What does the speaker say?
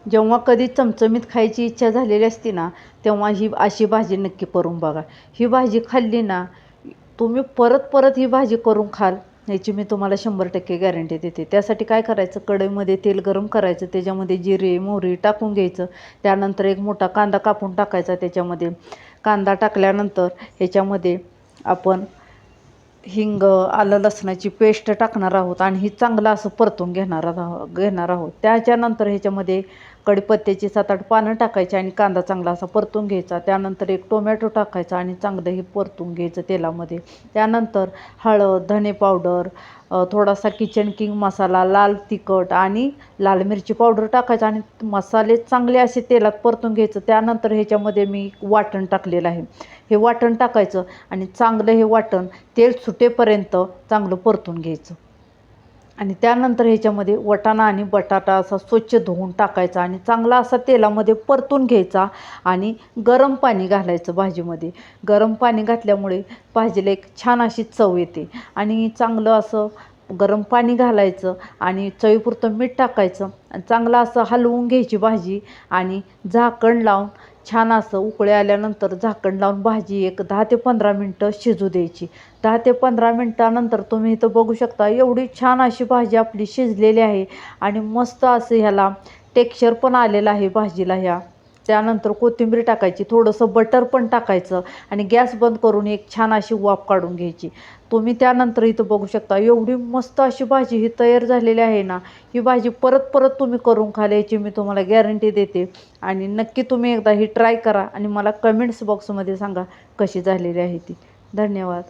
जेव्हा कधी चमचमीत खायची इच्छा झालेली असते ना, तेव्हा ही अशी भाजी नक्की करून बघा. ही भाजी खाल्ली ना, तुम्ही परत परत ही भाजी करून खाल, याची मी तुम्हाला 100% गॅरंटी देते. त्यासाठी काय करायचं, कढईमध्ये तेल गरम करायचं, त्याच्यामध्ये जिरे मोहरी टाकून घ्यायचं. त्यानंतर एक मोठा कांदा कापून टाकायचा त्याच्यामध्ये. कांदा टाकल्यानंतर ह्याच्यामध्ये आपण हिंग, आलं लसणाची पेस्ट टाकणार आहोत आणि ही चांगलं असं परतून घेणार आहोत. त्याच्यानंतर ह्याच्यामध्ये कढीपत्त्याची 7-8 पानं टाकायची आणि कांदा चांगला असा परतून घ्यायचा. त्यानंतर एक टोमॅटो टाकायचा आणि चांगलं हे परतून घ्यायचं तेलामध्ये. त्यानंतर हळद, धने पावडर, थोडासा किचन किंग मसाला, लाल तिखट आणि लाल मिरची पावडर टाकायचं आणि मसाले चांगले असे तेलात परतून घ्यायचं. त्यानंतर ह्याच्यामध्ये मी वाटण टाकलेलं आहे, हे वाटण टाकायचं आणि चांगलं हे वाटण तेल सुटेपर्यंत चांगलं परतून घ्यायचं. आणि त्यानंतर ह्याच्यामध्ये वाटाणा आणि बटाटा असा स्वच्छ धुवून टाकायचा आणि चांगला असा तेलामध्ये परतून घ्यायचा आणि गरम पाणी घालायचं भाजीमध्ये. गरम पाणी घातल्यामुळे भाजीला एक छान अशी चव येते. आणि चांगलं असं गरम पाणी घालायचं आणि चवीपुरतं मीठ टाकायचं आणि चांगलं असं हलवून घ्यायची भाजी आणि झाकण लावून छान असं उकळे आल्यानंतर झाकण लावून भाजी एक 10 ते 15 मिनटं शिजू द्यायची. 10 ते 15 मिनटानंतर तुम्ही इथं बघू शकता, एवढी छान अशी भाजी आपली शिजलेली आहे आणि मस्त असं ह्याला टेक्स्चर पण आलेलं आहे भाजीला ह्या. त्यानंतर कोथिंबीर टाकायची, थोडंसं बटर पण टाकायचं आणि गॅस बंद करून एक छान अशी वाफ काढून घ्यायची. तुम्ही त्यानंतर इथं बघू शकता, एवढी मस्त अशी भाजी ही तयार झालेली आहे ना. ही भाजी परत परत तुम्ही करून खाल, याची मी तुम्हाला गॅरंटी देते. आणि नक्की तुम्ही एकदा ही ट्राय करा आणि मला कमेंट्स बॉक्समध्ये सांगा कशी झालेली आहे ती. धन्यवाद.